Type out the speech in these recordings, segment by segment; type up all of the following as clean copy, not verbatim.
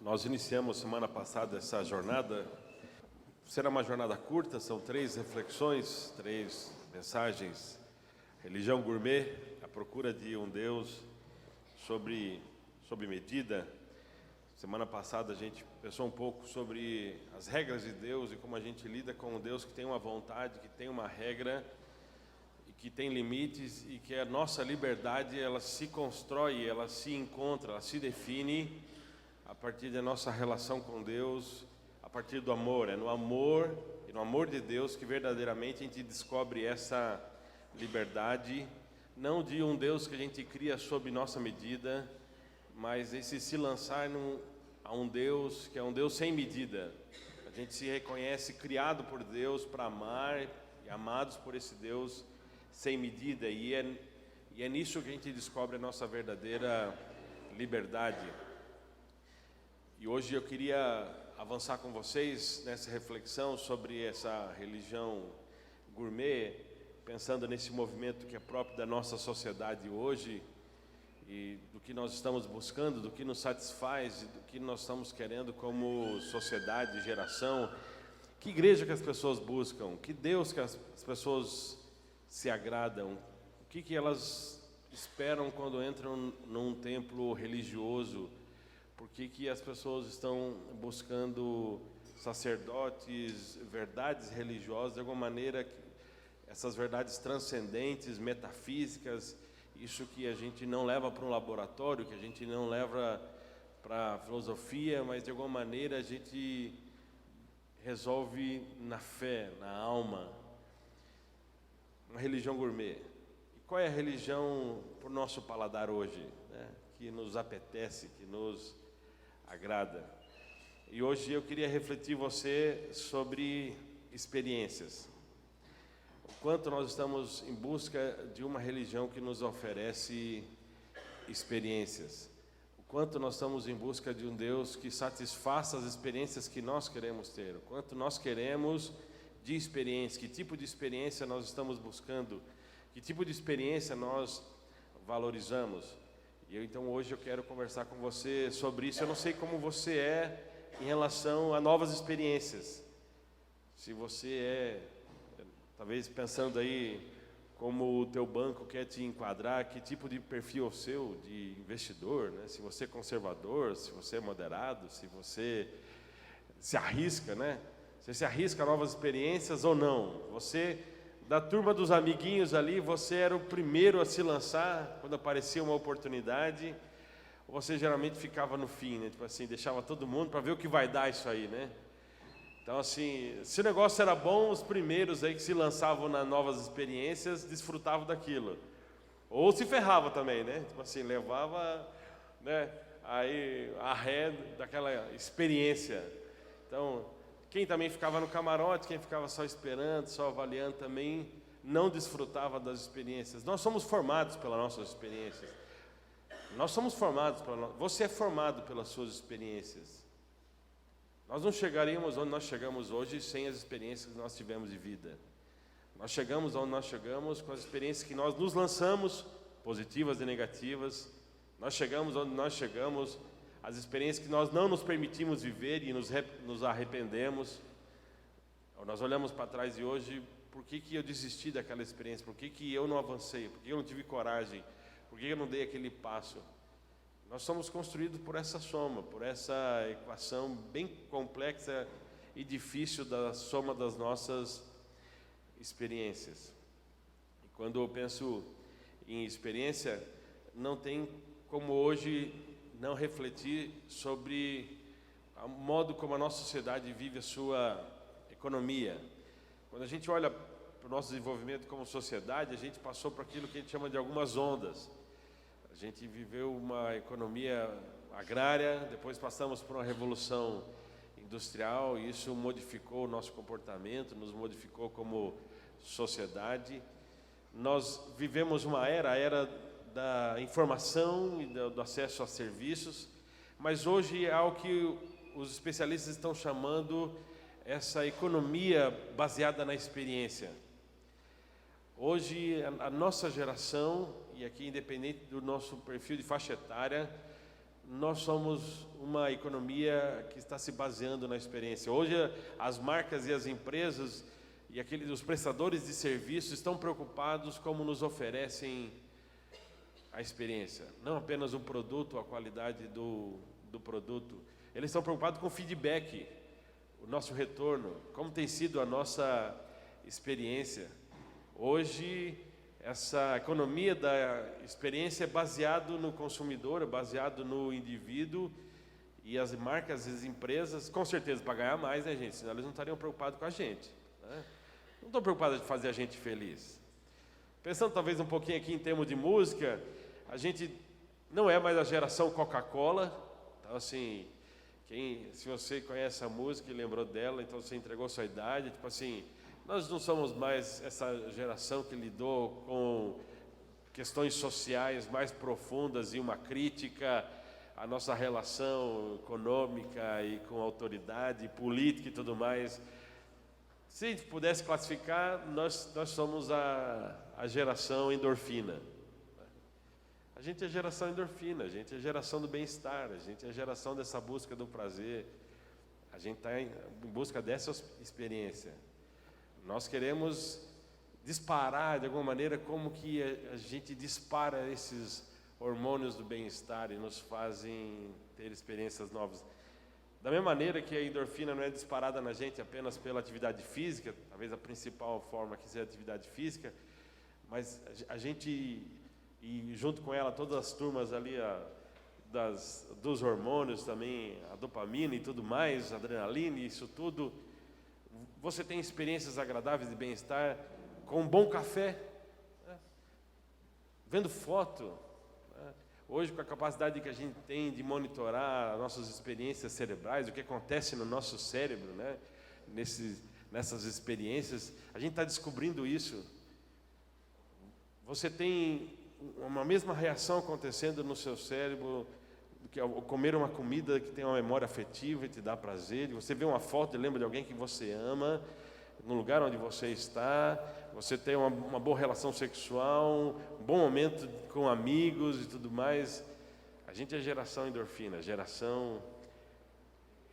Nós iniciamos semana passada essa jornada. Será uma jornada curta, são 3 reflexões, 3 mensagens. Religião gourmet, a procura de um Deus sob medida. Semana passada a gente pensou um pouco sobre as regras de Deus e como a gente lida com um Deus que tem uma vontade, que tem uma regra e que tem limites, e que a nossa liberdade ela se constrói, ela se encontra, ela se define a partir da nossa relação com Deus, a partir do amor. É no amor e no amor de Deus que verdadeiramente a gente descobre essa liberdade, não de um Deus que a gente cria sob nossa medida, mas esse se lançar a um Deus que é um Deus sem medida. A gente se reconhece criado por Deus para amar e amados por esse Deus sem medida, e é nisso que a gente descobre a nossa verdadeira liberdade. E hoje eu queria avançar com vocês nessa reflexão sobre essa religião gourmet, pensando nesse movimento que é próprio da nossa sociedade hoje, e do que nós estamos buscando, do que nos satisfaz, e do que nós estamos querendo como sociedade, geração. Que igreja que as pessoas buscam? Que Deus que as pessoas se agradam? O que elas esperam quando entram num templo religioso? Por que as pessoas estão buscando sacerdotes, verdades religiosas, de alguma maneira, essas verdades transcendentes, metafísicas, isso que a gente não leva para um laboratório, que a gente não leva para a filosofia, mas de alguma maneira a gente resolve na fé, na alma. Uma religião gourmet. E qual é a religião para o nosso paladar hoje, né? Que nos apetece, que nos agrada? E hoje eu queria refletir você sobre experiências. O quanto nós estamos em busca de uma religião que nos oferece experiências. O quanto nós estamos em busca de um Deus que satisfaça as experiências que nós queremos ter. O quanto nós queremos de experiência. Que tipo de experiência nós estamos buscando? Que tipo de experiência nós valorizamos? E então hoje eu quero conversar com você sobre isso. Eu não sei como você é em relação a novas experiências. Se você talvez pensando aí como o teu banco quer te enquadrar, que tipo de perfil é o seu de investidor, né? Se você é conservador, se você é moderado, se você se arrisca, né? Você se arrisca a novas experiências ou não? Você, da turma dos amiguinhos ali, você era o primeiro a se lançar quando aparecia uma oportunidade, ou você geralmente ficava no fim, né? Tipo assim, deixava todo mundo para ver o que vai dar isso aí, né? Então assim, se o negócio era bom, os primeiros aí que se lançavam nas novas experiências desfrutavam daquilo. Ou se ferrava também, né? Tipo assim, levava, né, aí a ré daquela experiência. Então, quem também ficava no camarote, quem ficava só esperando, só avaliando, também não desfrutava das experiências. Nós somos formados pelas nossas experiências. Nós somos formados você é formado pelas suas experiências. Nós não chegaríamos onde nós chegamos hoje sem as experiências que nós tivemos de vida. Nós chegamos onde nós chegamos com as experiências que nós nos lançamos, positivas e negativas. Nós chegamos onde nós chegamos, as experiências que nós não nos permitimos viver e nos arrependemos. Nós olhamos para trás e hoje, por que eu desisti daquela experiência? Por que eu não avancei? Por que eu não tive coragem? Por que eu não dei aquele passo? Nós somos construídos por essa soma, por essa equação bem complexa e difícil da soma das nossas experiências. E quando eu penso em experiência, não tem como hoje não refletir sobre o modo como a nossa sociedade vive a sua economia. Quando a gente olha para o nosso desenvolvimento como sociedade, a gente passou por aquilo que a gente chama de algumas ondas. A gente viveu uma economia agrária, depois passamos por uma revolução industrial, e isso modificou o nosso comportamento, nos modificou como sociedade. Nós vivemos uma a era da informação e do acesso a serviços, mas hoje é algo que os especialistas estão chamando essa economia baseada na experiência. Hoje a nossa geração, e aqui independente do nosso perfil de faixa etária, nós somos uma economia que está se baseando na experiência. Hoje as marcas e as empresas e os prestadores de serviços estão preocupados como nos oferecem a experiência, não apenas o produto, a qualidade do produto. Eles estão preocupados com o feedback, o nosso retorno, como tem sido a nossa experiência. Hoje, essa economia da experiência é baseado no consumidor, é baseado no indivíduo, e as marcas, as empresas, com certeza para ganhar mais, né, gente? Senão eles não estariam preocupados com a gente, né? Não estão preocupados de fazer a gente feliz. Pensando talvez um pouquinho aqui em termos de música, a gente não é mais a geração Coca-Cola. Então assim, se você conhece a música e lembrou dela, então você entregou sua idade. Tipo assim, nós não somos mais essa geração que lidou com questões sociais mais profundas e uma crítica à nossa relação econômica e com autoridade, política e tudo mais. Se a gente pudesse classificar, nós somos a geração endorfina. A gente é a geração endorfina, a gente é a geração do bem-estar, a gente é a geração dessa busca do prazer. A gente está em busca dessa experiência. Nós queremos disparar de alguma maneira como que a gente dispara esses hormônios do bem-estar e nos fazem ter experiências novas. Da mesma maneira que a endorfina não é disparada na gente apenas pela atividade física, talvez a principal forma que seja a atividade física, mas a gente, e junto com ela todas as turmas ali dos hormônios também, a dopamina e tudo mais, a adrenalina, isso tudo, você tem experiências agradáveis de bem-estar com um bom café, né? Vendo foto, né? Hoje, com a capacidade que a gente tem de monitorar nossas experiências cerebrais, o que acontece no nosso cérebro, né? Nessas experiências, a gente está descobrindo isso. Você tem uma mesma reação acontecendo no seu cérebro, que ao comer uma comida que tem uma memória afetiva e te dá prazer. Você vê uma foto e lembra de alguém que você ama, no lugar onde você está. Você tem uma boa relação sexual, um bom momento com amigos e tudo mais. A gente é geração endorfina, geração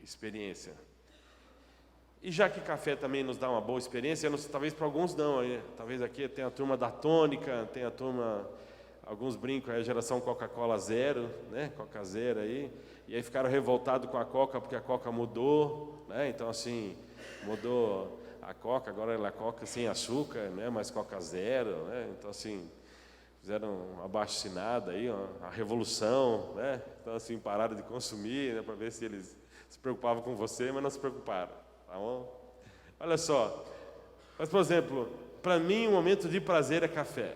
experiência. E já que café também nos dá uma boa experiência, talvez para alguns não, talvez aqui tem a turma da tônica, tem a turma, alguns brincam, é a geração Coca-Cola zero, né? Coca zero aí, e aí ficaram revoltados com a Coca porque a Coca mudou, né? Então assim, mudou a Coca, agora ela é Coca sem açúcar, né? Mas Coca zero, né? Então assim, fizeram uma abaixo-assinada aí, a revolução, né? Então assim, pararam de consumir, né? Para ver se eles se preocupavam com você, mas não se preocuparam, tá bom? Olha só, mas por exemplo, para mim um momento de prazer é café.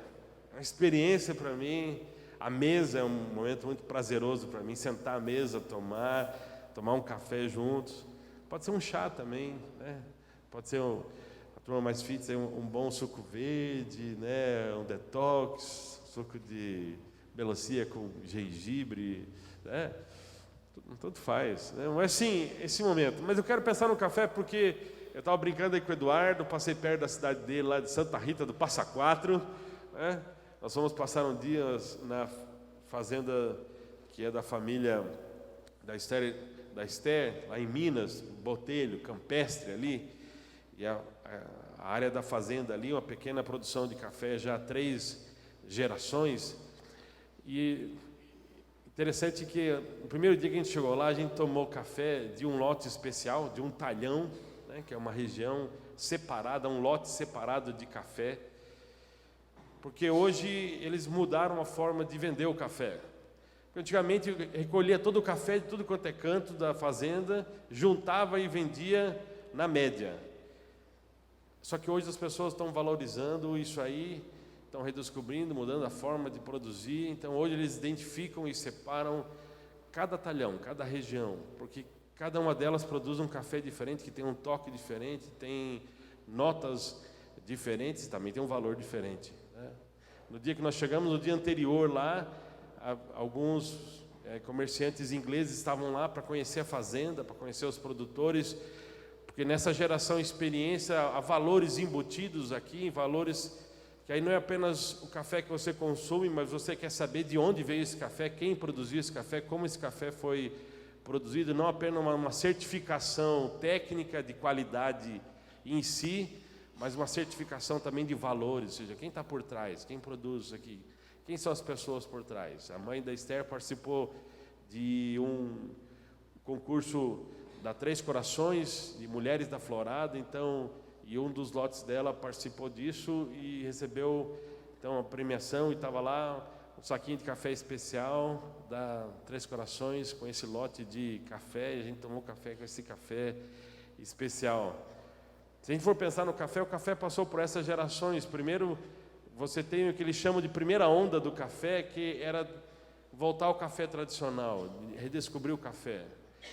A experiência para mim, a mesa é um momento muito prazeroso para mim, sentar à mesa, tomar um café juntos. Pode ser um chá também, né? Pode ser a turma mais fit, um bom suco verde, né? Um detox, suco de melancia com gengibre, né? Tudo faz, né? Não é assim esse momento. Mas eu quero pensar no café porque eu estava brincando aí com o Eduardo, passei perto da cidade dele, lá de Santa Rita do Passa Quatro, né? Nós fomos passar um dia na fazenda que é da família da Esther, lá em Minas, Botelho, Campestre ali, e a área da fazenda ali, uma pequena produção de café já há 3 gerações. E interessante que no primeiro dia que a gente chegou lá, a gente tomou café de um lote especial, de um talhão, né, que é uma região separada, um lote separado de café. Porque hoje eles mudaram a forma de vender o café. Antigamente recolhia todo o café de tudo quanto é canto da fazenda, juntava e vendia na média. Só que hoje as pessoas estão valorizando isso aí, estão redescobrindo, mudando a forma de produzir. Então hoje eles identificam e separam cada talhão, cada região, porque cada uma delas produz um café diferente, que tem um toque diferente, tem notas diferentes, também tem um valor diferente. No dia que nós chegamos, no dia anterior lá, alguns comerciantes ingleses estavam lá para conhecer a fazenda, para conhecer os produtores, porque nessa geração experiência há valores embutidos aqui, valores que aí não é apenas o café que você consome, mas você quer saber de onde veio esse café, quem produziu esse café, como esse café foi produzido, não apenas uma certificação técnica de qualidade em si, mas uma certificação também de valores, ou seja, quem está por trás, quem produz isso aqui, quem são as pessoas por trás. A mãe da Esther participou de um concurso da Três Corações, de mulheres da Florada, então, e um dos lotes dela participou disso e recebeu então a premiação, e estava lá um saquinho de café especial da Três Corações com esse lote de café, e a gente tomou café com esse café especial. Se a gente for pensar no café, o café passou por essas gerações. Primeiro, você tem o que eles chamam de primeira onda do café, que era voltar ao café tradicional, redescobrir o café.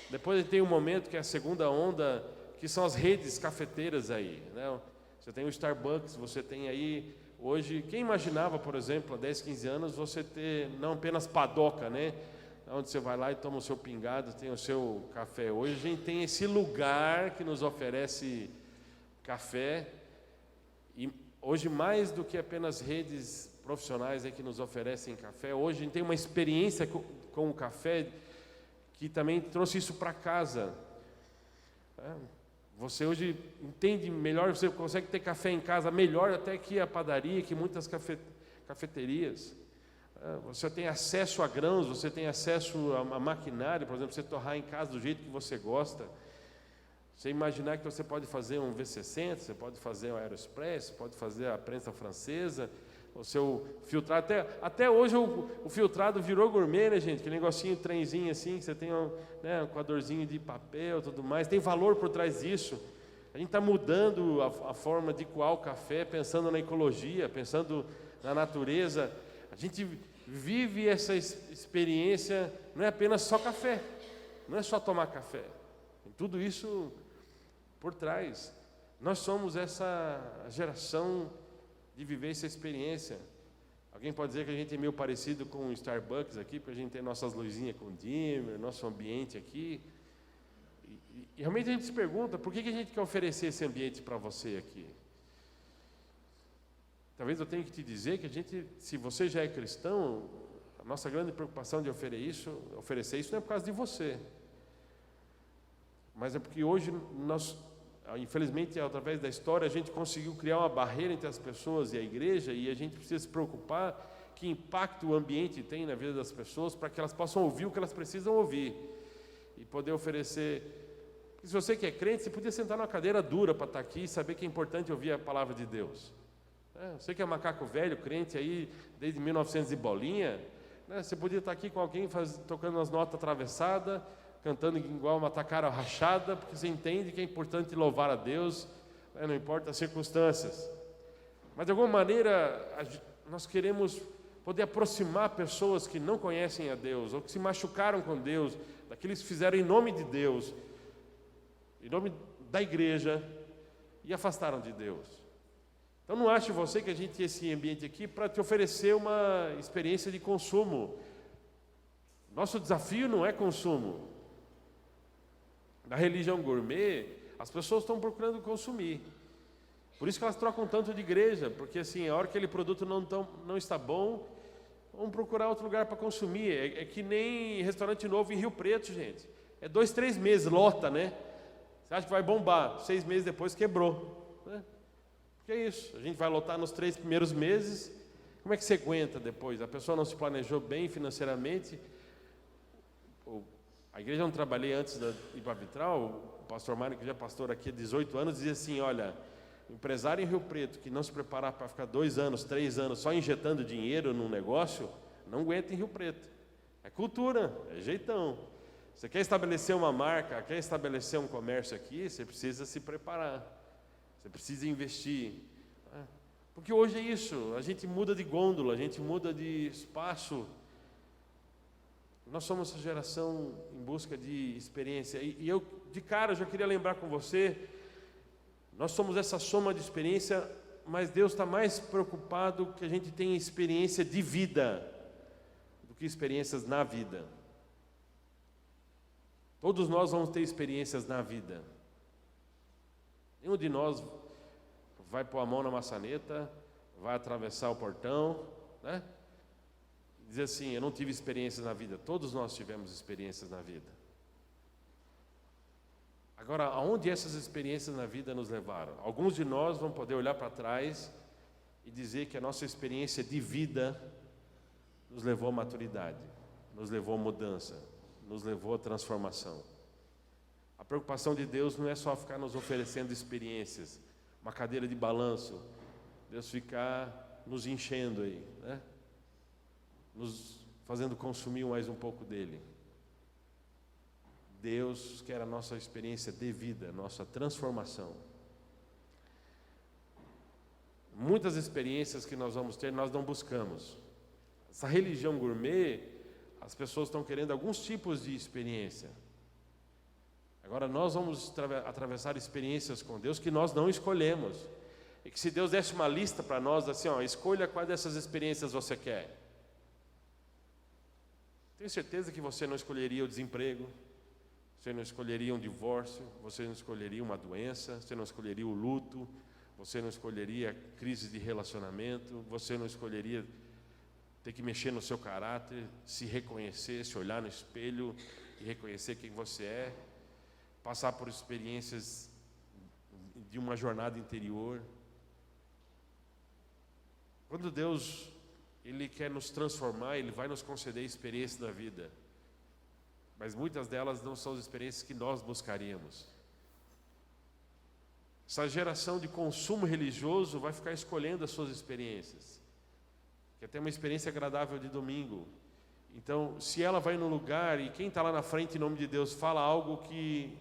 Depois tem um momento que é a segunda onda, que são as redes cafeteiras aí, né? Você tem o Starbucks, você tem aí, hoje, quem imaginava, por exemplo, há 10, 15 anos, você ter não apenas padoca, né? Onde você vai lá e toma o seu pingado, tem o seu café. Hoje a gente tem esse lugar que nos oferece café, e hoje mais do que apenas redes profissionais aí que nos oferecem café, hoje a gente tem uma experiência com o café que também trouxe isso para casa. Você hoje entende melhor, você consegue ter café em casa melhor até que a padaria, que muitas cafeterias. Você tem acesso a grãos, você tem acesso a maquinário, por exemplo, você torrar em casa do jeito que você gosta. Você imaginar que você pode fazer um V60, você pode fazer um Aeroexpress, você pode fazer a prensa francesa, o seu filtrado. Até hoje o filtrado virou gourmet, né, gente? Aquele negocinho, trenzinho assim, que você tem um coadorzinho de papel e tudo mais. Tem valor por trás disso. A gente está mudando a forma de coar o café, pensando na ecologia, pensando na natureza. A gente vive essa experiência, não é apenas só café, não é só tomar café. Tem tudo isso por trás. Nós somos essa geração de viver essa experiência. Alguém pode dizer que a gente é meio parecido com o Starbucks aqui, porque a gente tem nossas luzinhas com dimmer, nosso ambiente aqui. E realmente a gente se pergunta, por que a gente quer oferecer esse ambiente para você aqui? Talvez eu tenha que te dizer que a gente, se você já é cristão, a nossa grande preocupação de oferecer isso não é por causa de você, mas é porque hoje nós, infelizmente, através da história, a gente conseguiu criar uma barreira entre as pessoas e a igreja, e a gente precisa se preocupar que impacto o ambiente tem na vida das pessoas, para que elas possam ouvir o que elas precisam ouvir e poder oferecer. Porque se você que é crente, você podia sentar numa cadeira dura para estar aqui e saber que é importante ouvir a palavra de Deus. Você que é macaco velho, crente aí desde 1900 e bolinha, né? Você podia estar aqui com alguém tocando as notas atravessadas, cantando igual uma taquara rachada, porque você entende que é importante louvar a Deus, né? Não importa as circunstâncias. Mas de alguma maneira nós queremos poder aproximar pessoas que não conhecem a Deus, ou que se machucaram com Deus, daqueles que fizeram em nome de Deus, em nome da igreja, e afastaram de Deus. Então não ache você que a gente tem esse ambiente aqui para te oferecer uma experiência de consumo. Nosso desafio não é consumo. Na religião gourmet, as pessoas estão procurando consumir. Por isso que elas trocam tanto de igreja, porque assim, a hora que aquele produto não está bom, vamos procurar outro lugar para consumir. É que nem restaurante novo em Rio Preto, gente. É 2, 3 meses, lota, né? Você acha que vai bombar, 6 meses depois quebrou, né? Porque é isso, a gente vai lotar nos 3 primeiros meses, como é que você aguenta depois? A pessoa não se planejou bem financeiramente. A igreja onde trabalhei antes de ir para Vitral, o pastor Mário, que já é pastor aqui há 18 anos, dizia assim, olha, o empresário em Rio Preto que não se preparar para ficar 2 anos, 3 anos só injetando dinheiro num negócio, não aguenta em Rio Preto. É cultura, é jeitão. Você quer estabelecer uma marca, quer estabelecer um comércio aqui, você precisa se preparar. Você precisa investir. Porque hoje é isso, a gente muda de gôndola, a gente muda de espaço. Nós somos essa geração em busca de experiência. E eu, de cara, já queria lembrar com você, nós somos essa soma de experiência, mas Deus está mais preocupado que a gente tenha experiência de vida do que experiências na vida. Todos nós vamos ter experiências na vida. Nenhum de nós vai pôr a mão na maçaneta, vai atravessar o portão, né? Dizer assim, eu não tive experiências na vida. Todos nós tivemos experiências na vida. Agora, aonde essas experiências na vida nos levaram? Alguns de nós vão poder olhar para trás e dizer que a nossa experiência de vida nos levou à maturidade, nos levou à mudança, nos levou à transformação. A preocupação de Deus não é só ficar nos oferecendo experiências, uma cadeira de balanço, Deus ficar nos enchendo aí, né? Nos fazendo consumir mais um pouco dele. Deus quer a nossa experiência de vida, nossa transformação. Muitas experiências que nós vamos ter, nós não buscamos. Essa religião gourmet, as pessoas estão querendo alguns tipos de experiência. Agora nós vamos atravessar experiências com Deus que nós não escolhemos. E que se Deus desse uma lista para nós, assim, ó, escolha quais dessas experiências você quer. Tenho certeza que você não escolheria o desemprego, você não escolheria um divórcio, você não escolheria uma doença, você não escolheria o luto, você não escolheria crise de relacionamento, você não escolheria ter que mexer no seu caráter, se reconhecer, se olhar no espelho e reconhecer quem você é, passar por experiências de uma jornada interior. Quando Deus Ele quer nos transformar, Ele vai nos conceder experiências da vida. Mas muitas delas não são as experiências que nós buscaríamos. Essa geração de consumo religioso vai ficar escolhendo as suas experiências. Quer ter uma experiência agradável de domingo. Então, se ela vai num lugar e quem está lá na frente em nome de Deus fala algo que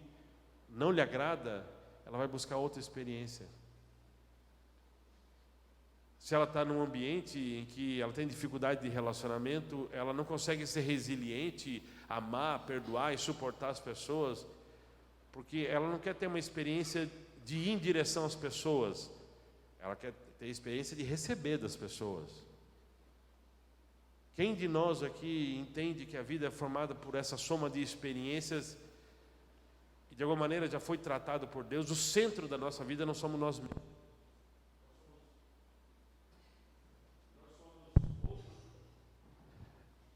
não lhe agrada, ela vai buscar outra experiência. Se ela está num ambiente em que ela tem dificuldade de relacionamento, ela não consegue ser resiliente, amar, perdoar e suportar as pessoas, porque ela não quer ter uma experiência de ir em direção às pessoas, ela quer ter a experiência de receber das pessoas. Quem de nós aqui entende que a vida é formada por essa soma de experiências e de alguma maneira já foi tratado por Deus? O centro da nossa vida não somos nós mesmos.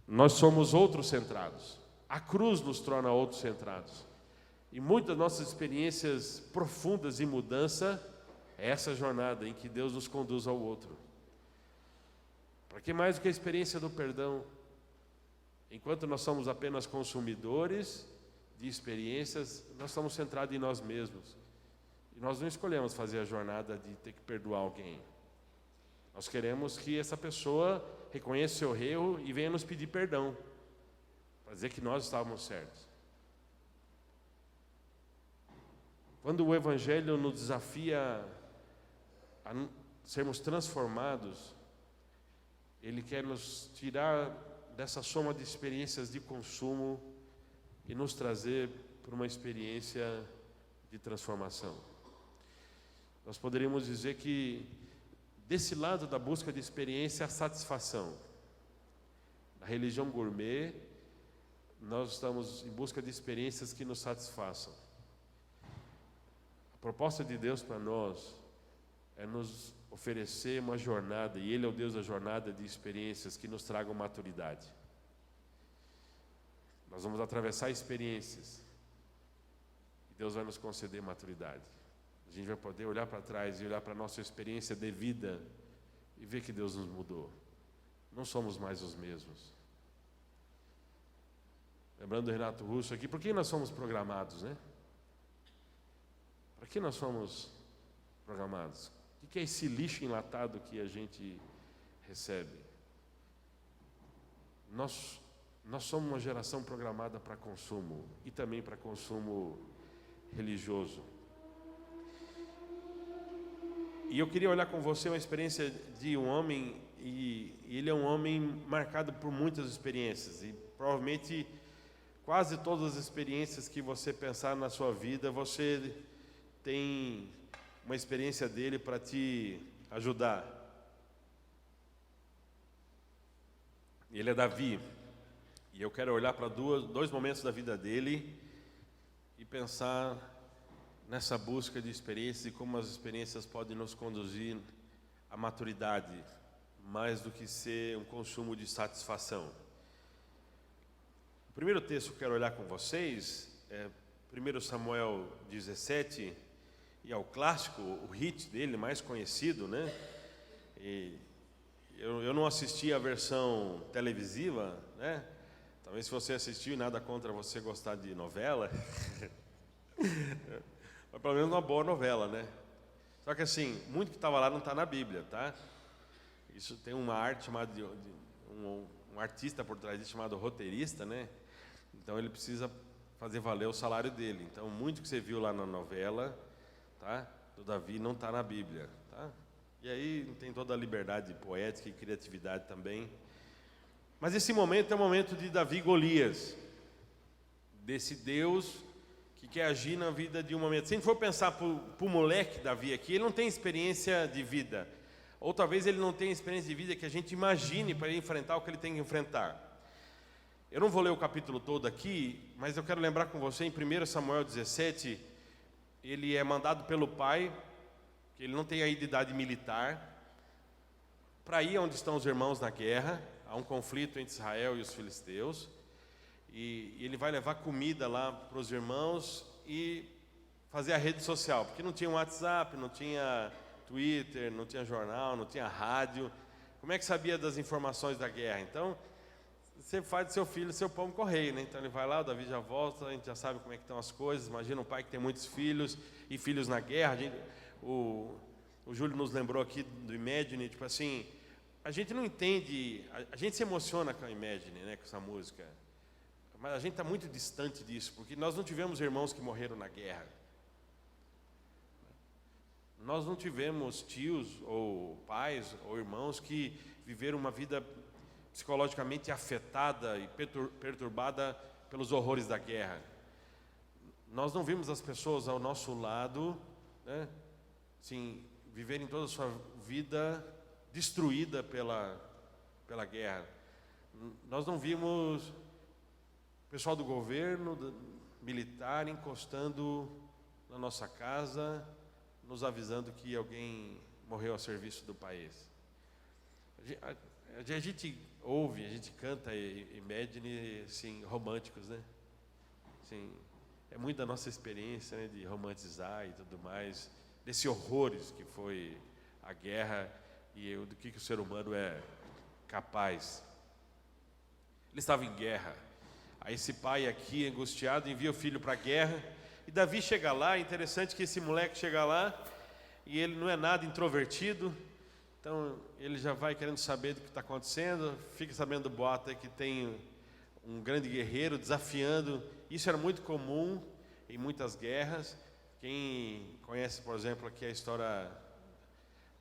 Nós somos outros centrados. A cruz nos torna outros centrados. E muitas das nossas experiências profundas de mudança é essa jornada em que Deus nos conduz ao outro. Para que mais do que a experiência do perdão? Enquanto nós somos apenas consumidores de experiências, nós estamos centrados em nós mesmos. E nós não escolhemos fazer a jornada de ter que perdoar alguém. Nós queremos que essa pessoa reconheça o seu erro e venha nos pedir perdão, para dizer que nós estávamos certos. Quando o Evangelho nos desafia a sermos transformados, Ele quer nos tirar dessa soma de experiências de consumo e nos trazer para uma experiência de transformação. Nós poderíamos dizer que desse lado da busca de experiência, a satisfação. Na religião gourmet, nós estamos em busca de experiências que nos satisfaçam. A proposta de Deus para nós é nos oferecer uma jornada, e Ele é o Deus da jornada de experiências que nos tragam maturidade. Nós vamos atravessar experiências, e Deus vai nos conceder maturidade. A gente vai poder olhar para trás e olhar para a nossa experiência de vida e ver que Deus nos mudou. Não somos mais os mesmos. Lembrando do Renato Russo aqui, por que nós somos programados, né? Para que nós somos programados? O que é esse lixo enlatado que a gente recebe? Nós somos uma geração programada para consumo e também para consumo religioso. E eu queria olhar com você uma experiência de um homem, e ele é um homem marcado por muitas experiências, e provavelmente quase todas as experiências que você pensar na sua vida, você tem uma experiência dele para te ajudar. Ele é Davi, e eu quero olhar para dois momentos da vida dele e pensar nessa busca de experiências e como as experiências podem nos conduzir a maturidade, mais do que ser um consumo de satisfação. O primeiro texto que eu quero olhar com vocês é 1 Samuel 17, e é o clássico, o hit dele, mais conhecido, né? E eu não assisti a versão televisiva, né? Talvez se você assistiu, nada contra você gostar de novela, mas pelo menos uma boa novela, né? Só que assim, muito que estava lá não está na Bíblia, tá? Isso tem uma arte chamada um artista por trás disso chamado roteirista, né? Então ele precisa fazer valer o salário dele. Então muito que você viu lá na novela, tá? Do Davi não está na Bíblia, tá? E aí tem toda a liberdade poética e criatividade também. Mas esse momento é o momento de Davi e Golias, desse Deus que quer agir na vida de um momento. Se a gente for pensar para o moleque Davi aqui, ele não tem experiência de vida, ou talvez ele não tenha experiência de vida que a gente imagine para ele enfrentar o que ele tem que enfrentar. Eu não vou ler o capítulo todo aqui, mas eu quero lembrar com você, em 1 Samuel 17, ele é mandado pelo pai, que ele não tem ainda idade militar, para ir onde estão os irmãos na guerra. Há um conflito entre Israel e os filisteus, e ele vai levar comida lá para os irmãos e fazer a rede social, porque não tinha WhatsApp, não tinha Twitter, não tinha jornal, não tinha rádio. Como é que sabia das informações da guerra? Então, você faz do seu filho seu pão correio, né? Então ele vai lá, o Davi já volta, a gente já sabe como é que estão as coisas. Imagina um pai que tem muitos filhos e filhos na guerra. O Júlio nos lembrou aqui do Imagine, tipo assim, a gente não entende, a gente se emociona com a Imagine, né, com essa música, mas a gente está muito distante disso, porque nós não tivemos irmãos que morreram na guerra. Nós não tivemos tios ou pais ou irmãos que viveram uma vida psicologicamente afetada e perturbada pelos horrores da guerra. Nós não vimos as pessoas ao nosso lado, né, assim, viverem toda a sua vida destruída pela guerra. Nós não vimos o pessoal do governo militar encostando na nossa casa, nos avisando que alguém morreu a serviço do país. A gente ouve, a gente canta Imagine, assim, românticos, né? Assim, é muito da nossa experiência, né, de romantizar e tudo mais, desses horrores que foi a guerra e do que o ser humano é capaz. Ele estava em guerra. Aí esse pai aqui, angustiado, envia o filho para a guerra. E Davi chega lá. É interessante que esse moleque chega lá e ele não é nada introvertido. Então ele já vai querendo saber do que está acontecendo. Fica sabendo do boato aí que tem um grande guerreiro desafiando. Isso era muito comum em muitas guerras. Quem conhece, por exemplo, aqui a história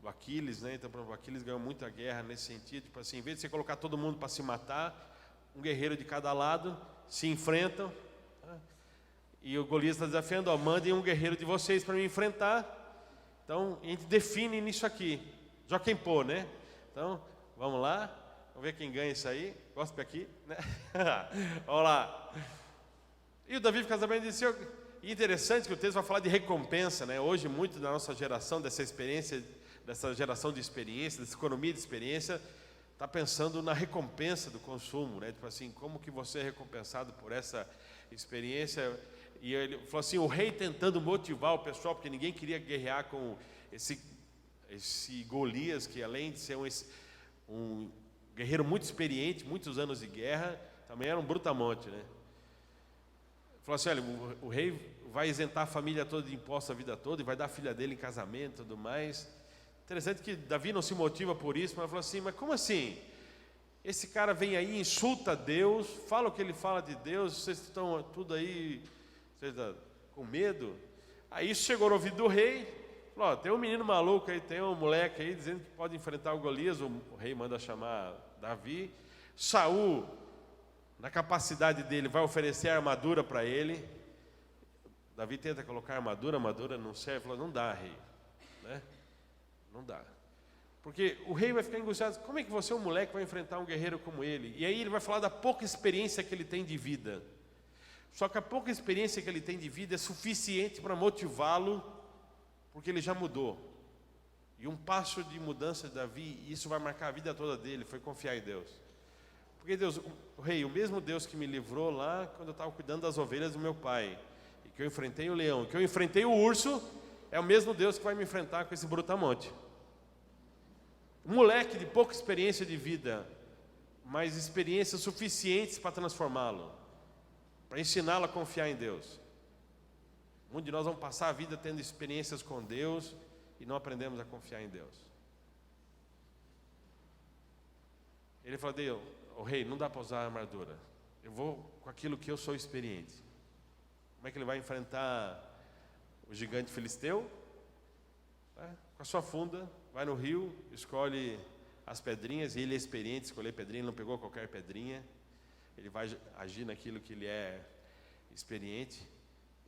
do Aquiles, né? Então, o Aquiles ganhou muita guerra nesse sentido, tipo assim, em vez de você colocar todo mundo para se matar, um guerreiro de cada lado se enfrentam, tá? E o Golias está desafiando, ó, mandem um guerreiro de vocês para me enfrentar. Então, a gente define nisso aqui, Joaquim Pô, né? Então, vamos lá, vamos ver quem ganha isso aí, gospe aqui, né? Vamos lá. E o Davi fica sabendo disso. E interessante que o texto vai falar de recompensa, né? Hoje, muito da nossa geração, dessa experiência, dessa geração de experiência, dessa economia de experiência, está pensando na recompensa do consumo, né? Tipo assim, como que você é recompensado por essa experiência? E ele falou assim, o rei tentando motivar o pessoal, porque ninguém queria guerrear com esse Golias, que além de ser um guerreiro muito experiente, muitos anos de guerra, também era um brutamonte, né? Falou assim, olha, o rei vai isentar a família toda de impostos a vida toda e vai dar a filha dele em casamento e tudo mais. Interessante que Davi não se motiva por isso, mas falou assim, mas como assim? Esse cara vem aí, insulta Deus, fala o que ele fala de Deus, vocês estão tudo aí, vocês estão com medo? Aí isso chegou no ouvido do rei, falou, ó, tem um menino maluco aí, tem um moleque aí dizendo que pode enfrentar o Golias. O rei manda chamar Davi. Saul, na capacidade dele, vai oferecer a armadura para ele. Davi tenta colocar a armadura não serve, falou, não dá, rei, né? Não dá. Porque o rei vai ficar angustiado, como é que você, um moleque, vai enfrentar um guerreiro como ele? E aí ele vai falar da pouca experiência que ele tem de vida. Só que a pouca experiência que ele tem de vida é suficiente para motivá-lo, porque ele já mudou. E um passo de mudança de Davi, e isso vai marcar a vida toda dele, foi confiar em Deus. Porque Deus, o rei, o mesmo Deus que me livrou lá quando eu estava cuidando das ovelhas do meu pai, e que eu enfrentei o leão, que eu enfrentei o urso, é o mesmo Deus que vai me enfrentar com esse brutamonte. Um moleque de pouca experiência de vida, mas experiências suficientes para transformá-lo, para ensiná-lo a confiar em Deus. Muitos de nós vamos passar a vida tendo experiências com Deus e não aprendemos a confiar em Deus. Ele falou: Deus, o rei, não dá para usar a armadura, eu vou com aquilo que eu sou experiente. Como é que ele vai enfrentar o gigante filisteu? Com a sua funda, vai no rio, escolhe as pedrinhas, e ele é experiente em escolher pedrinha, ele não pegou qualquer pedrinha, ele vai agir naquilo que ele é experiente.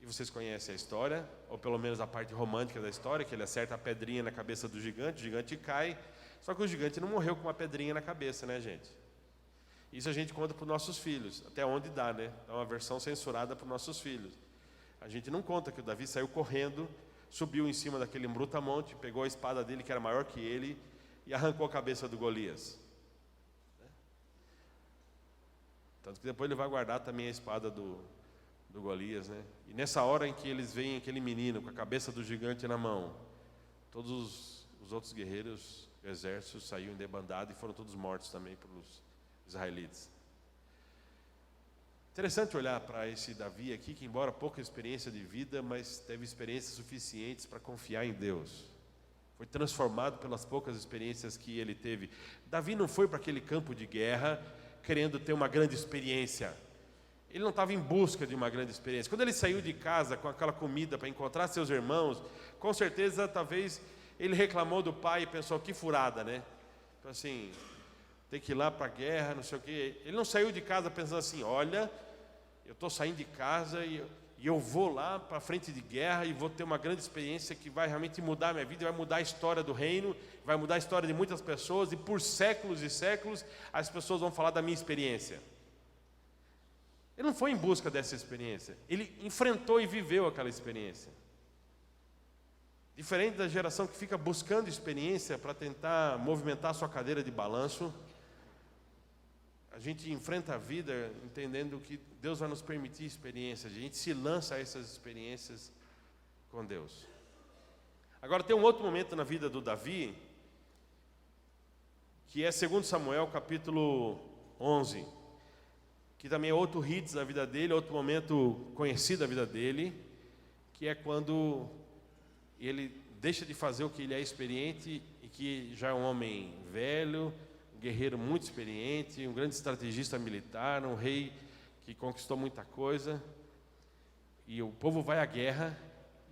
E vocês conhecem a história, ou pelo menos a parte romântica da história, que ele acerta a pedrinha na cabeça do gigante, o gigante cai, só que o gigante não morreu com uma pedrinha na cabeça, né, gente? Isso a gente conta para os nossos filhos, até onde dá, né? É uma versão censurada para os nossos filhos. A gente não conta que o Davi saiu correndo, subiu em cima daquele brutamonte, pegou a espada dele, que era maior que ele, e arrancou a cabeça do Golias. Tanto que depois ele vai guardar também a espada do Golias, né? E nessa hora em que eles veem aquele menino com a cabeça do gigante na mão, todos os outros guerreiros do exército saíram em debandada e foram todos mortos também pelos israelitas. Interessante olhar para esse Davi aqui, que embora pouca experiência de vida, mas teve experiências suficientes para confiar em Deus. Foi transformado pelas poucas experiências que ele teve. Davi não foi para aquele campo de guerra querendo ter uma grande experiência. Ele não estava em busca de uma grande experiência. Quando ele saiu de casa com aquela comida para encontrar seus irmãos, com certeza, talvez, ele reclamou do pai e pensou: que furada, né? Então, assim, tem que ir lá para a guerra, não sei o quê. Ele não saiu de casa pensando assim: olha, eu estou saindo de casa e eu vou lá para a frente de guerra e vou ter uma grande experiência que vai realmente mudar a minha vida, vai mudar a história do reino, vai mudar a história de muitas pessoas, e por séculos e séculos as pessoas vão falar da minha experiência. Ele não foi em busca dessa experiência, ele enfrentou e viveu aquela experiência. Diferente da geração que fica buscando experiência para tentar movimentar a sua cadeira de balanço, a gente enfrenta a vida entendendo que Deus vai nos permitir experiências, a gente se lança a essas experiências com Deus. Agora tem um outro momento na vida do Davi, que é 2 Samuel capítulo 11, que também é outro hit da vida dele, outro momento conhecido da vida dele, que é quando ele deixa de fazer o que ele é experiente e que já é um homem velho, um guerreiro muito experiente, um grande estrategista militar, um rei que conquistou muita coisa, e o povo vai à guerra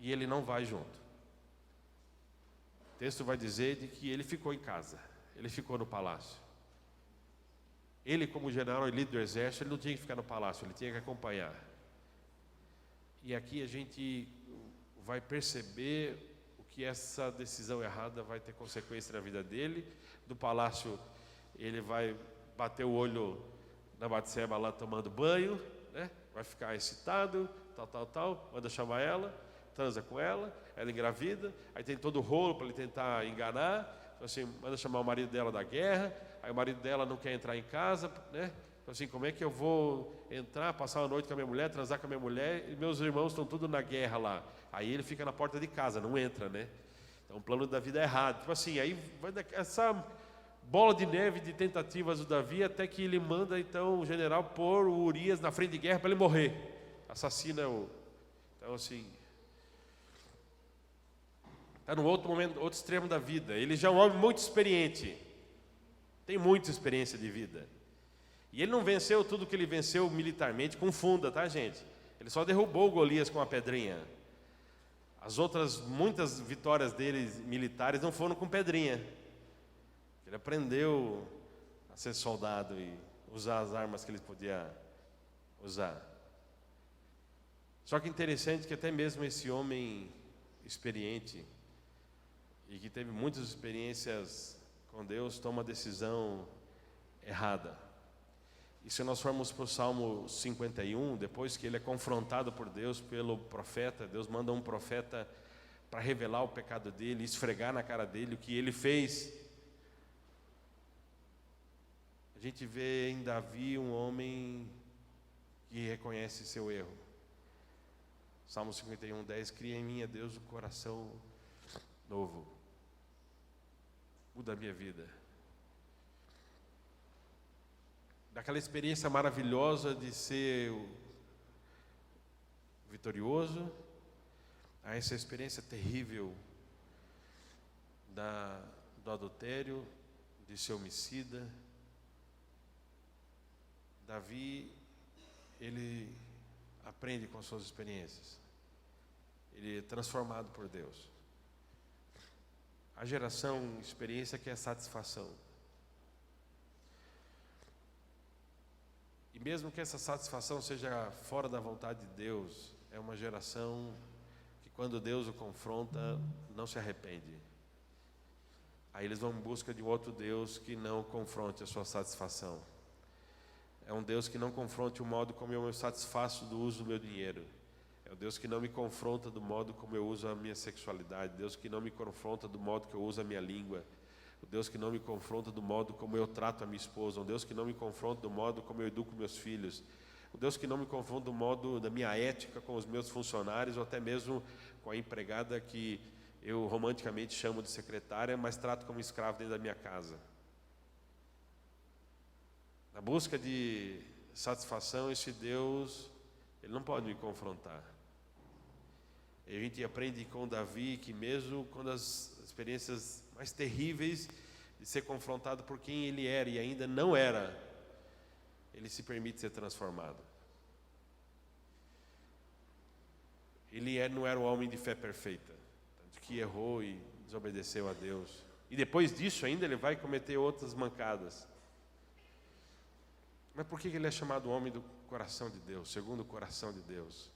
e ele não vai junto. O texto vai dizer de que ele ficou em casa, ele ficou no palácio. Ele, como general e líder do exército, ele não tinha que ficar no palácio, ele tinha que acompanhar. E aqui a gente vai perceber o que essa decisão errada vai ter consequência na vida dele. Do palácio, ele vai bater o olho na Batseba lá tomando banho, né? Vai ficar excitado, tal, manda chamar ela, transa com ela, ela engravida, aí tem todo o rolo para ele tentar enganar, então, assim, manda chamar o marido dela da guerra, aí o marido dela não quer entrar em casa, né? Então, assim, como é que eu vou entrar, passar uma noite com a minha mulher, transar com a minha mulher, e meus irmãos estão tudo na guerra lá. Aí ele fica na porta de casa, não entra, né? Então o plano da vida é errado. Tipo assim, aí vai essa bola de neve de tentativas do Davi, até que ele manda então o general pôr o Urias na frente de guerra para ele morrer. Assassina o... Então, assim, está no outro momento, outro extremo da vida. Ele já é um homem muito experiente, tem muita experiência de vida. E ele não venceu tudo que ele venceu militarmente com funda, tá, gente? Ele só derrubou o Golias com uma pedrinha. As outras muitas vitórias dele militares não foram com pedrinha. Ele aprendeu a ser soldado e usar as armas que ele podia usar. Só que interessante que até mesmo esse homem experiente e que teve muitas experiências com Deus toma uma decisão errada. E se nós formos para o Salmo 51, depois que ele é confrontado por Deus pelo profeta, Deus manda um profeta para revelar o pecado dele, esfregar na cara dele o que ele fez. A gente vê em Davi um homem que reconhece seu erro. Salmo 51:10, cria em mim, ó Deus, um coração novo. Muda a minha vida. Daquela experiência maravilhosa de ser vitorioso, a essa experiência terrível do adultério, de ser homicida. Davi, ele aprende com as suas experiências. Ele é transformado por Deus. A geração experiência que é satisfação. E mesmo que essa satisfação seja fora da vontade de Deus, é uma geração que quando Deus o confronta, não se arrepende. Aí eles vão em busca de um outro Deus que não confronte a sua satisfação. É um Deus que não confronte o modo como eu me satisfaço do uso do meu dinheiro. É o Deus que não me confronta do modo como eu uso a minha sexualidade. Deus que não me confronta do modo que eu uso a minha língua. O Deus que não me confronta do modo como eu trato a minha esposa. Um Deus que não me confronta do modo como eu educo meus filhos. O Deus que não me confronta do modo da minha ética com os meus funcionários, ou até mesmo com a empregada que eu romanticamente chamo de secretária, mas trato como escravo dentro da minha casa. Na busca de satisfação, esse Deus, ele não pode me confrontar. E a gente aprende com Davi que mesmo quando as experiências mais terríveis de ser confrontado por quem ele era e ainda não era, ele se permite ser transformado. Ele não era um homem de fé perfeita, tanto que errou e desobedeceu a Deus. E depois disso ainda ele vai cometer outras mancadas. Mas por que ele é chamado homem do coração de Deus, segundo o coração de Deus?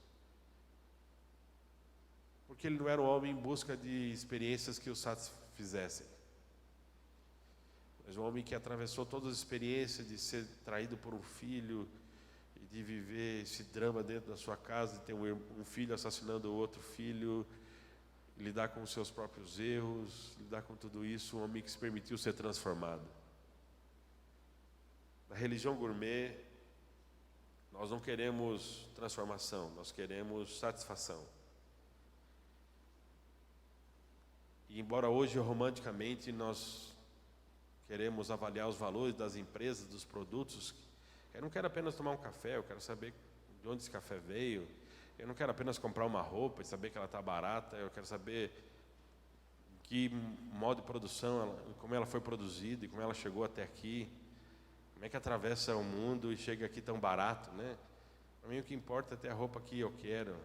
Porque ele não era um homem em busca de experiências que o satisfizessem. Mas um homem que atravessou todas as experiências de ser traído por um filho, e de viver esse drama dentro da sua casa, de ter um filho assassinando outro filho, lidar com os seus próprios erros, lidar com tudo isso, um homem que se permitiu ser transformado. Na religião gourmet, nós não queremos transformação, nós queremos satisfação. E embora hoje, romanticamente, nós queremos avaliar os valores das empresas, dos produtos, eu não quero apenas tomar um café, eu quero saber de onde esse café veio. Eu não quero apenas comprar uma roupa e saber que ela está barata, eu quero saber que modo de produção, como ela foi produzida e como ela chegou até aqui. Como é que atravessa o mundo e chega aqui tão barato, né? Para mim o que importa é ter a roupa que eu quero.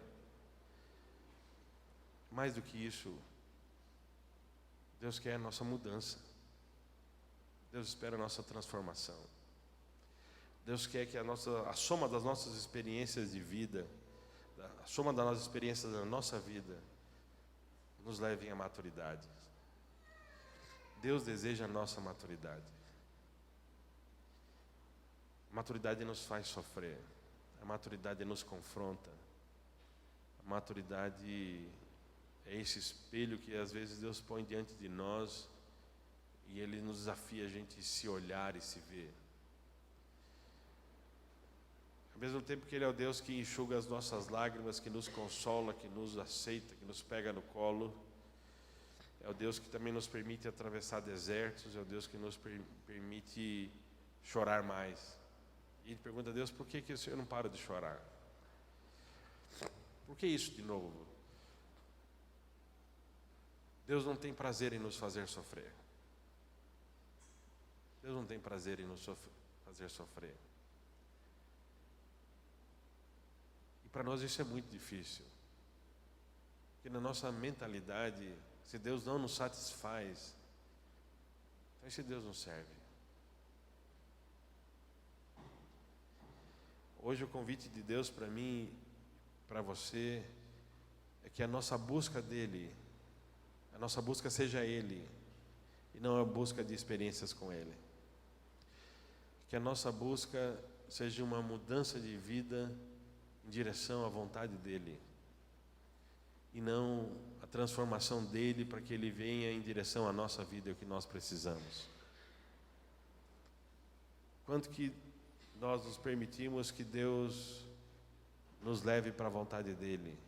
Mais do que isso, Deus quer a nossa mudança. Deus espera a nossa transformação. Deus quer que a soma das nossas experiências de vida, a soma das nossas experiências da nossa vida, nos levem à maturidade. Deus deseja a nossa maturidade. A maturidade nos faz sofrer. A maturidade nos confronta. A maturidade é esse espelho que às vezes Deus põe diante de nós e Ele nos desafia a gente se olhar e se ver. Ao mesmo tempo que Ele é o Deus que enxuga as nossas lágrimas, que nos consola, que nos aceita, que nos pega no colo, é o Deus que também nos permite atravessar desertos, é o Deus que nos permite chorar mais. E ele pergunta a Deus, por que o Senhor não para de chorar? Por que isso de novo? Deus não tem prazer em nos fazer sofrer. Deus não tem prazer em nos fazer sofrer. E para nós isso é muito difícil. Porque na nossa mentalidade, se Deus não nos satisfaz, então esse Deus não serve. Hoje o convite de Deus para mim, para você, é que a nossa busca dEle, a nossa busca seja Ele, e não a busca de experiências com Ele. Que a nossa busca seja uma mudança de vida em direção à vontade dEle, e não a transformação dele para que ele venha em direção à nossa vida, é o que nós precisamos. Quanto que nós nos permitimos que Deus nos leve para a vontade dele?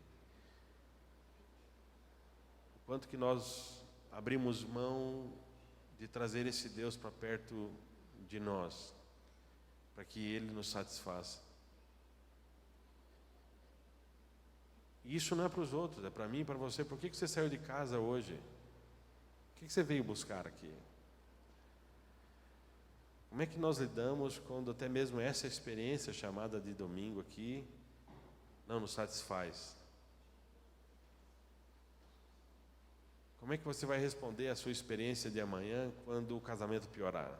Quanto que nós abrimos mão de trazer esse Deus para perto de nós, para que ele nos satisfaça? E isso não é para os outros, é para mim e para você. Por que você saiu de casa hoje? O que você veio buscar aqui? Como é que nós lidamos quando até mesmo essa experiência chamada de domingo aqui não nos satisfaz? Como é que você vai responder a sua experiência de amanhã quando o casamento piorar?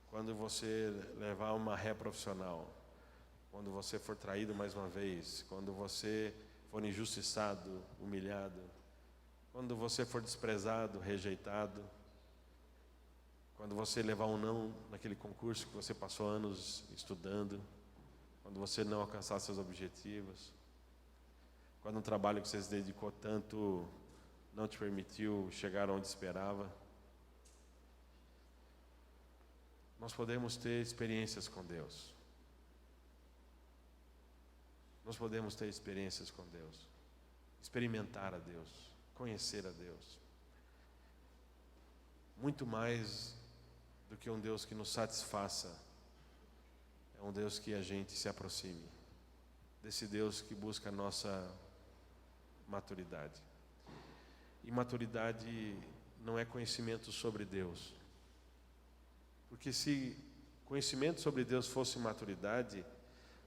Quando você levar uma ré profissional? Quando você for traído mais uma vez? Quando você for injustiçado, humilhado? Quando você for desprezado, rejeitado? Quando você levar um não naquele concurso que você passou anos estudando? Quando você não alcançar seus objetivos? Quando um trabalho que você se dedicou tanto não te permitiu chegar onde esperava? Nós podemos ter experiências com Deus. Nós podemos ter experiências com Deus, experimentar a Deus, conhecer a Deus. Muito mais do que um Deus que nos satisfaça, é um Deus que a gente se aproxime, desse Deus que busca a nossa maturidade. E maturidade não é conhecimento sobre Deus, porque se conhecimento sobre Deus fosse maturidade,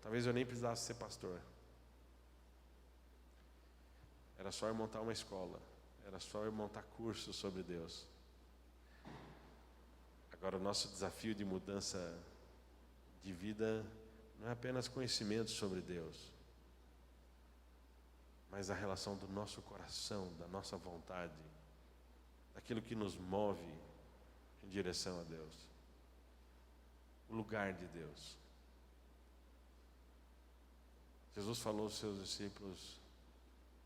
talvez eu nem precisasse ser pastor. Era só eu montar uma escola, era só eu montar cursos sobre Deus. Agora, o nosso desafio de mudança de vida não é apenas conhecimento sobre Deus, mas a relação do nosso coração, da nossa vontade, daquilo que nos move em direção a Deus, o lugar de Deus. Jesus falou aos seus discípulos: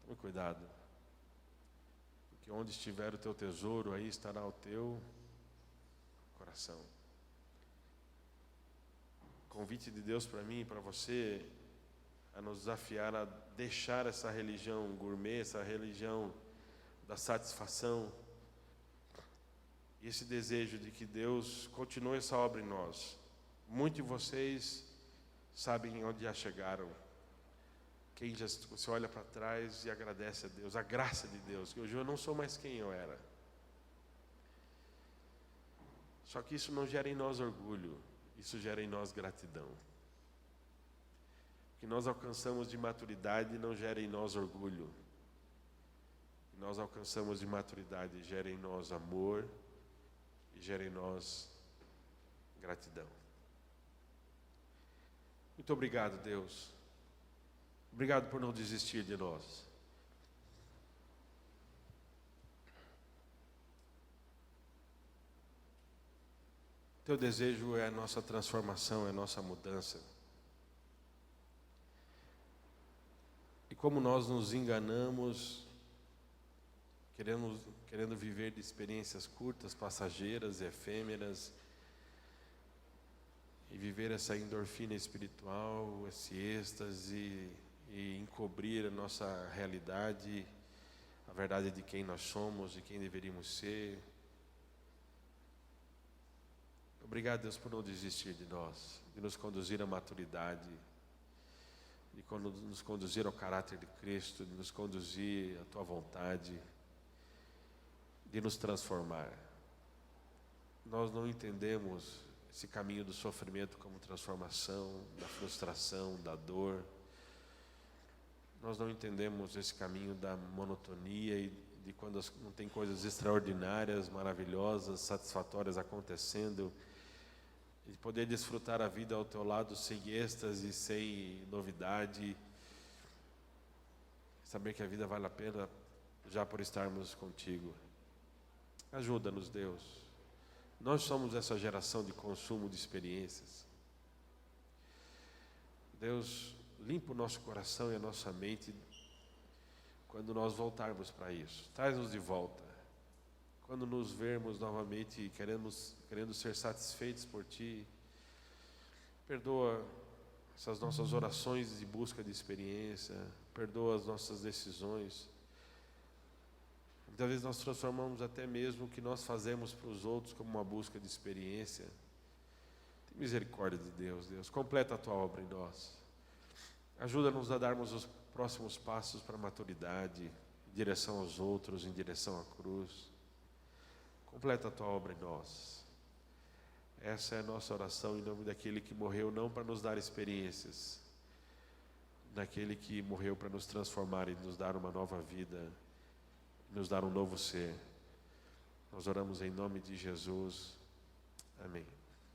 tome cuidado, porque onde estiver o teu tesouro, aí estará o teu coração. O convite de Deus para mim e para você a nos desafiar a deixar essa religião gourmet, essa religião da satisfação, e esse desejo de que Deus continue essa obra em nós. Muitos de vocês sabem onde já chegaram. Quem já, você olha para trás e agradece a Deus, a graça de Deus, que hoje eu não sou mais quem eu era. Só que isso não gera em nós orgulho, isso gera em nós gratidão. O que nós alcançamos de maturidade não gera em nós orgulho. O que nós alcançamos de maturidade gera em nós amor e gera em nós gratidão. Muito obrigado, Deus. Obrigado por não desistir de nós. Teu desejo é a nossa transformação, é a nossa mudança. E como nós nos enganamos, querendo viver de experiências curtas, passageiras, efêmeras, e viver essa endorfina espiritual, esse êxtase, e encobrir a nossa realidade, a verdade de quem nós somos e quem deveríamos ser. Obrigado, Deus, por não desistir de nós, de nos conduzir à maturidade, de nos conduzir ao caráter de Cristo, de nos conduzir à Tua vontade, de nos transformar. Nós não entendemos esse caminho do sofrimento como transformação, da frustração, da dor. Nós não entendemos esse caminho da monotonia e de quando não tem coisas extraordinárias, maravilhosas, satisfatórias acontecendo, e de poder desfrutar a vida ao teu lado sem êxtase, sem novidade, saber que a vida vale a pena já por estarmos contigo. Ajuda-nos, Deus. Nós somos essa geração de consumo de experiências. Deus, limpa o nosso coração e a nossa mente com quando nós voltarmos para isso. Traz-nos de volta. Quando nos vermos novamente querendo ser satisfeitos por Ti, perdoa essas nossas orações de busca de experiência, perdoa as nossas decisões. Muitas vezes nós transformamos até mesmo o que nós fazemos para os outros como uma busca de experiência. Tem misericórdia de Deus, Deus. Completa a Tua obra em nós. Ajuda-nos a darmos os próximos passos para a maturidade, em direção aos outros, em direção à cruz. Completa a Tua obra em nós. Essa é a nossa oração em nome daquele que morreu não para nos dar experiências, daquele que morreu para nos transformar e nos dar uma nova vida, nos dar um novo ser. Nós oramos em nome de Jesus. Amém.